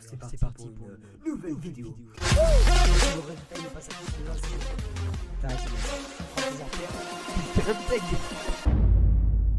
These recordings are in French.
c'est parti pour une nouvelle vidéo.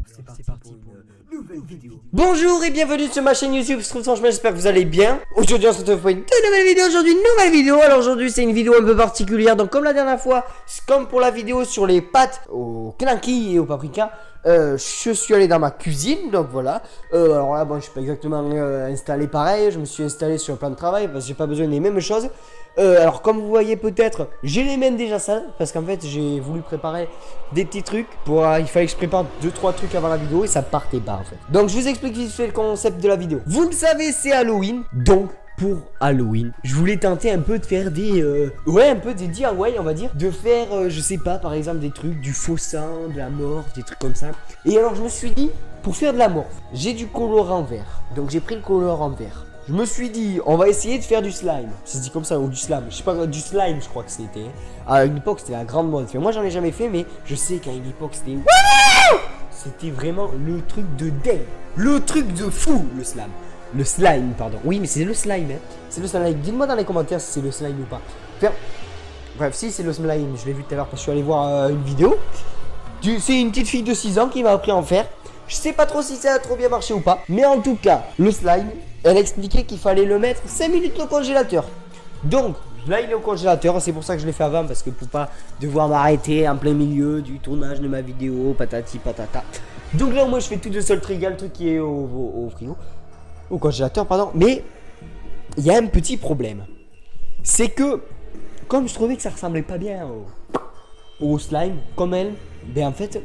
C'est parti pour une nouvelle vidéo. Bonjour et bienvenue sur ma chaîne YouTube, j'espère que vous allez bien. Aujourd'hui on se retrouve pour une toute nouvelle vidéo, Alors aujourd'hui c'est une vidéo un peu particulière, donc comme la dernière fois, comme pour la vidéo sur les pâtes au knacky et au paprika, je suis allé dans ma cuisine, donc voilà. Alors là bon, je suis pas exactement installé pareil, je me suis installé sur un plan de travail parce que j'ai pas besoin des mêmes choses. Alors comme vous voyez peut-être, j'ai les mains déjà sales parce qu'en fait j'ai voulu préparer des petits trucs pour il fallait que je prépare 2-3 trucs avant la vidéo et ça partait pas en fait. Donc je vous explique vite fait le concept de la vidéo. Vous le savez, c'est Halloween, donc pour Halloween, je voulais tenter un peu de faire des un peu des DIY, on va dire, de faire je sais pas, par exemple des trucs du faux sang, de la morphe, des trucs comme ça. Et alors je me suis dit, pour faire de la morphe, j'ai du colorant vert. Donc j'ai pris le colorant vert. Je me suis dit, on va essayer de faire du slime. Ça se dit comme ça, ou du slime. Je sais pas, du slime, je crois que c'était. À une époque, c'était la grande mode. Moi, j'en ai jamais fait, mais je sais qu'à une époque, c'était. C'était vraiment le truc de dingue. Le truc de fou, le slime. Le slime, pardon. Oui, mais c'est le slime, hein. C'est le slime. Dites-moi dans les commentaires si c'est le slime ou pas. Bref, si c'est le slime, je l'ai vu tout à l'heure parce que je suis allé voir une vidéo. C'est une petite fille de 6 ans qui m'a appris à en faire. Je sais pas trop si ça a trop bien marché ou pas. Mais en tout cas, le slime, elle a expliqué qu'il fallait le mettre 5 minutes au congélateur. Donc, là il est au congélateur. C'est pour ça que je l'ai fait avant. Parce que pour pas devoir m'arrêter en plein milieu du tournage de ma vidéo, patati patata. Donc là moi je fais tout de seul trigal, le truc qui est au frigo. Au congélateur, pardon. Mais il y a un petit problème. C'est que, comme je trouvais que ça ressemblait pas bien au slime, comme elle, ben en fait,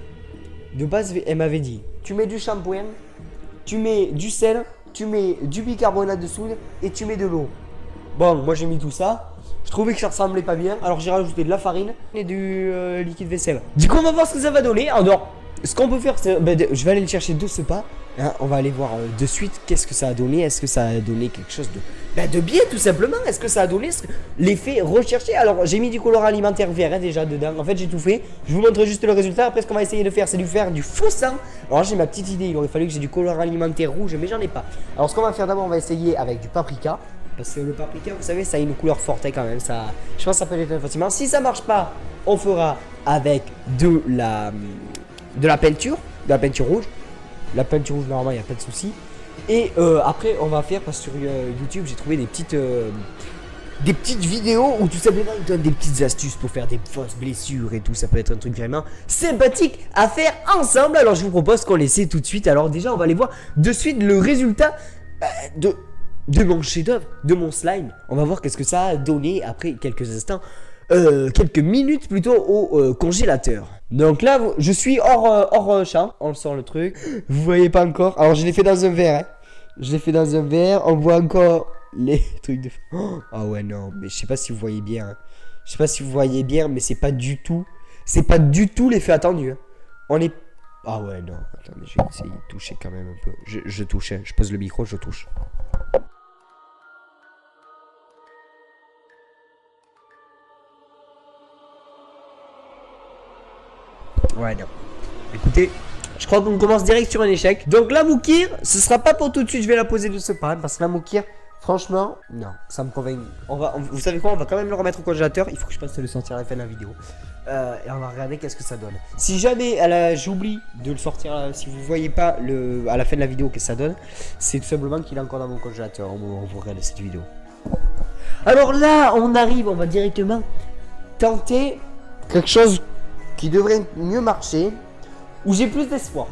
de base elle m'avait dit, tu mets du shampoing, tu mets du sel, tu mets du bicarbonate de soude et tu mets de l'eau. Bon, moi j'ai mis tout ça. Je trouvais que ça ressemblait pas bien. Alors j'ai rajouté de la farine et du liquide vaisselle. Du coup on va voir ce que ça va donner. Alors ce qu'on peut faire c'est... je vais aller le chercher de ce pas. Hein, on va aller voir de suite qu'est-ce que ça a donné. Est-ce que ça a donné quelque chose de bien tout simplement. Est-ce que ça a donné l'effet recherché. Alors j'ai mis du colorant alimentaire vert déjà dedans. En fait j'ai tout fait. Je vous montre juste le résultat. Après ce qu'on va essayer de faire c'est de faire du faux sang. Alors j'ai ma petite idée. Il aurait fallu que j'ai du colorant alimentaire rouge mais j'en ai pas. Alors ce qu'on va faire d'abord on va essayer avec du paprika. Parce que le paprika, vous savez, ça a une couleur forte quand même. Ça, je pense que ça peut être facilement. Si ça marche pas, on fera avec de la peinture, rouge. La peinture rouge, normalement, il n'y a pas de souci. Et après, on va faire, parce que sur YouTube, j'ai trouvé des petites vidéos où tout simplement ils donnent des petites astuces pour faire des fausses blessures et tout. Ça peut être un truc vraiment sympathique à faire ensemble. Alors, je vous propose qu'on l'essaie tout de suite. Alors, déjà, on va aller voir de suite le résultat de mon chef-d'œuvre, de mon slime. On va voir qu'est-ce que ça a donné après quelques instants, quelques minutes plutôt au congélateur. Donc là, je suis hors champ. On sort le truc. Vous voyez pas encore. Alors je l'ai fait dans un verre. Hein. Je l'ai fait dans un verre. On voit encore les trucs de... Ah ouais non, mais je sais pas si vous voyez bien. Hein. Je sais pas si vous voyez bien, mais c'est pas du tout. C'est pas du tout l'effet attendu. Hein. On est... Ah ouais non. Attendez, je vais essayer de toucher quand même un peu. Je touche. Hein. Je pose le micro, je touche. Ouais, non. Écoutez, je crois qu'on commence direct sur un échec. Donc la moukir, ce sera pas pour tout de suite. Je vais la poser de ce pas. Parce que la moukir, franchement, non, ça me convainc. Vous savez quoi, on va quand même le remettre au congélateur. Il faut que je passe le sortir à la fin de la vidéo. Et on va regarder qu'est-ce que ça donne. Si jamais j'oublie de le sortir, si vous voyez pas à la fin de la vidéo qu'est-ce que ça donne, c'est tout simplement qu'il est encore dans mon congélateur. On va regarder cette vidéo. Alors là, on va directement tenter quelque chose qui devrait mieux marcher, où j'ai plus d'espoir.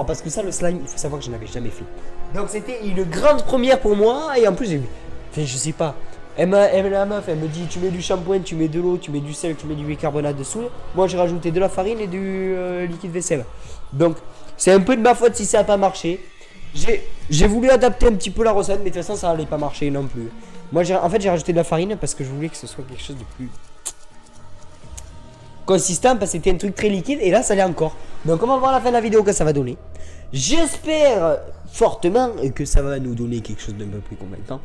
Parce que ça, le slime, il faut savoir que je n'avais jamais fait. Donc c'était une grande première pour moi. Et en plus, je sais pas. La meuf, elle me dit tu mets du shampoing, tu mets de l'eau, tu mets du sel, tu mets du bicarbonate de soude. Moi, j'ai rajouté de la farine et du liquide vaisselle. Donc, c'est un peu de ma faute si ça n'a pas marché. J'ai voulu adapter un petit peu la recette, mais de toute façon, ça n'allait pas marcher non plus. Moi, en fait, j'ai rajouté de la farine parce que je voulais que ce soit quelque chose de plus consistant, parce que c'était un truc très liquide et là ça l'est encore. Donc on va voir à la fin de la vidéo que ça va donner. J'espère fortement que ça va nous donner quelque chose d'un peu plus convaincant,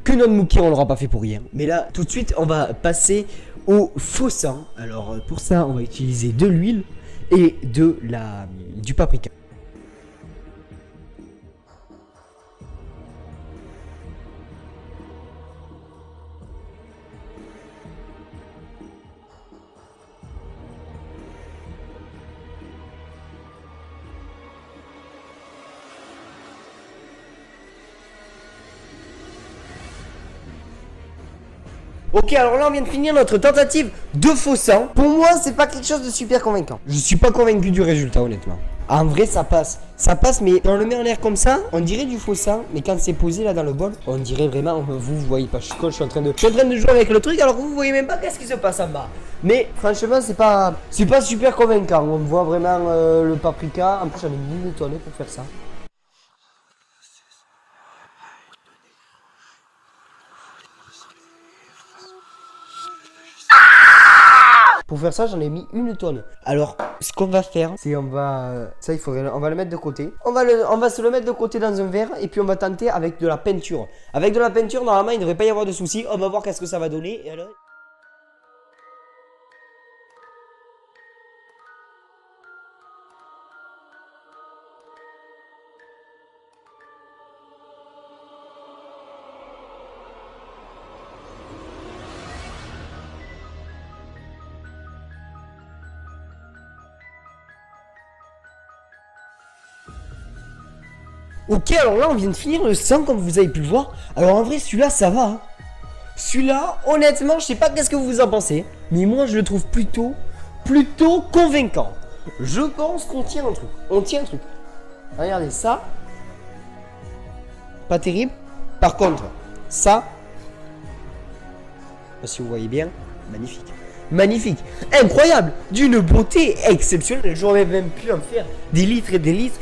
que notre moukir on l'aura pas fait pour rien. Mais là tout de suite on va passer au faux sang. Alors pour ça on va utiliser de l'huile et du paprika. Ok, alors là on vient de finir notre tentative de faux sang. Pour moi c'est pas quelque chose de super convaincant. Je suis pas convaincu du résultat honnêtement. En vrai ça passe. Ça passe mais quand on le met en l'air comme ça, on dirait du faux sang. Mais quand c'est posé là dans le bol, on dirait vraiment, vous voyez pas, je suis en train de jouer avec le truc alors que vous voyez même pas qu'est-ce qui se passe en bas. Mais franchement c'est pas super convaincant. On voit vraiment le paprika. En plus j'en ai mis une tonne pour faire ça. Pour faire ça, j'en ai mis une tonne. Alors, ce qu'on va faire, c'est on va le mettre de côté. On va se le mettre de côté dans un verre et puis on va tenter avec de la peinture. Avec de la peinture, normalement, il ne devrait pas y avoir de soucis. On va voir qu'est-ce que ça va donner. Et alors... Ok, alors là on vient de finir le sang comme vous avez pu le voir. Alors en vrai celui-là ça va hein. Celui-là honnêtement je sais pas qu'est-ce que vous en pensez, mais moi je le trouve plutôt convaincant. Je pense qu'on tient un truc. On tient un truc. Regardez ça. Pas terrible. Par contre ça, si vous voyez bien, magnifique. Magnifique, incroyable, d'une beauté exceptionnelle. J'aurais même pu en faire des litres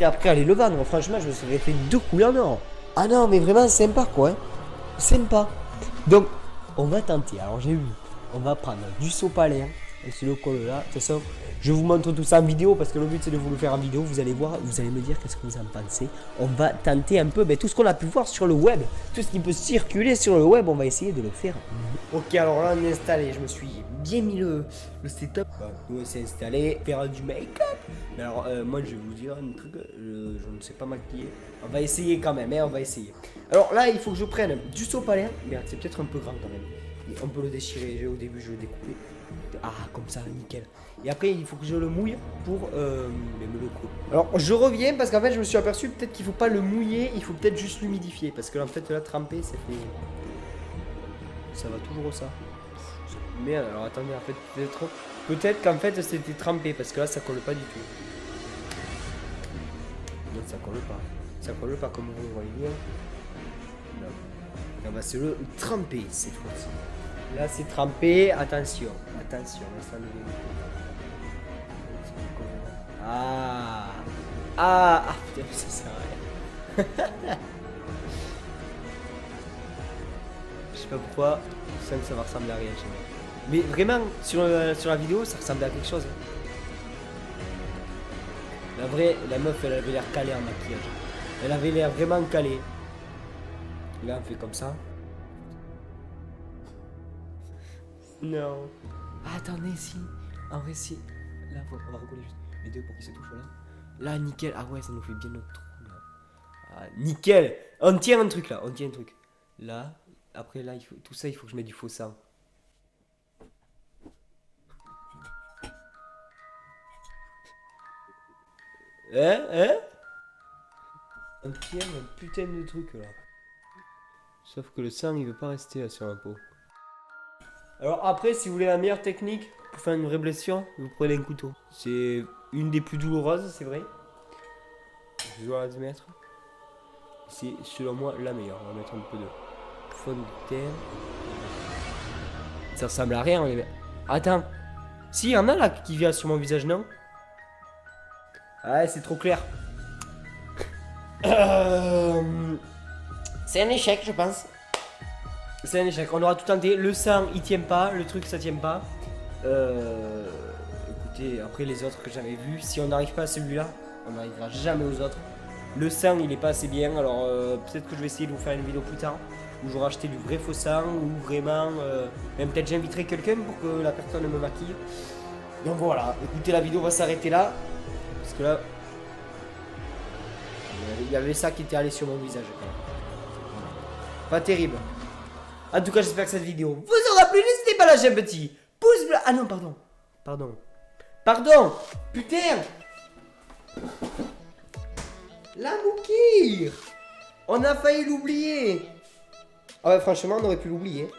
et après aller le vendre. Franchement, je me serais fait 2 couleurs en or. Ah non, mais vraiment sympa quoi. Hein. Sympa. Donc, on va tenter. Alors, j'ai vu, on va prendre du sopalin. C'est le col là. De toute façon, je vous montre tout ça en vidéo parce que le but c'est de vous le faire en vidéo. Vous allez voir, vous allez me dire qu'est-ce que vous en pensez. On va tenter un peu tout ce qu'on a pu voir sur le web. Tout ce qui peut circuler sur le web, on va essayer de le faire. Ok, alors là on est installé. Je me suis bien mis le setup. Nous on s'est installé, faire du make-up. Mais alors, moi je vais vous dire un truc. Je ne sais pas maquiller. On va essayer quand même, hein, on va essayer. Alors là, il faut que je prenne du sopalin. Merde, c'est peut-être un peu grand quand même. On peut le déchirer. Au début, je vais le découper. Ah, comme ça, nickel. Et après, il faut que je le mouille pour me le couper. Alors, je reviens parce qu'en fait, je me suis aperçu peut-être qu'il faut pas le mouiller, il faut peut-être juste l'humidifier. Parce que là, en fait, là, tremper, ça fait. Ça va toujours ça. Mais alors, attendez, en fait, peut-être qu'en fait, c'était trempé parce que là, ça colle pas du tout. Non, ça colle pas. Ça colle pas comme vous voyez bien. Non. On va se le tremper cette fois-ci. Là c'est trempé, attention, laisse enlever. Ah putain, ça sert à rien. Je sais pas pourquoi, je sens que ça va ressembler à rien chez moi. Mais vraiment, sur la vidéo, ça ressemble à quelque chose. La vraie, la meuf, elle avait l'air calée en maquillage. Elle avait l'air vraiment calée. Là, on fait comme ça. Non. Ah, attendez, si. En vrai, si. Là, on va recoller juste les deux pour qu'ils se touchent là. Là, nickel. Ah ouais, ça nous fait bien notre trou là. Ah, nickel. On tient un truc là. On tient un truc. Là. Après, là, tout ça, il faut que je mette du faux sang. Hein on tient un putain de truc là. Sauf que le sang, il veut pas rester là sur la peau. Alors après, si vous voulez la meilleure technique pour faire une vraie blessure, vous prenez un couteau. C'est une des plus douloureuses, c'est vrai. Je dois la mettre. C'est selon moi la meilleure. On va mettre un peu de fond de terre. Ça ressemble à rien. Mais... Attends. Si, il y en a là qui vient sur mon visage, non? Ouais, c'est trop clair. C'est un échec, je pense. C'est un échec, on aura tout tenté. Le sang, il tient pas. Le truc, ça tient pas. Écoutez, après les autres que j'avais vus, si on n'arrive pas à celui-là, on n'arrivera jamais aux autres. Le sang, il est pas assez bien. Alors, peut-être que je vais essayer de vous faire une vidéo plus tard où j'aurai acheté du vrai faux sang. Ou vraiment, même peut-être j'inviterai quelqu'un pour que la personne me maquille. Donc voilà, écoutez, la vidéo va s'arrêter là. Parce que là, il y avait ça qui était allé sur mon visage. Pas terrible. En tout cas, j'espère que cette vidéo vous aura plu. N'hésitez pas à lâcher un petit pouce bleu. Ah non, pardon. Pardon. Putain. La Moukir. On a failli l'oublier. Ah ouais, franchement, on aurait pu l'oublier.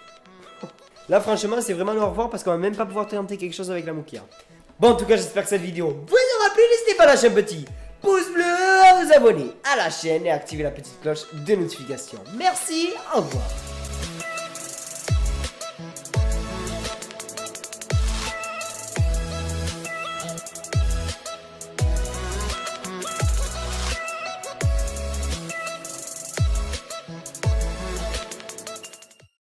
Là franchement c'est vraiment le au revoir parce qu'on va même pas pouvoir tenter quelque chose avec la Moukia. Bon en tout cas j'espère que cette vidéo vous aura plu, n'hésitez pas à lâcher un petit pouce bleu, à vous abonner à la chaîne et à activer la petite cloche de notification. Merci, au revoir.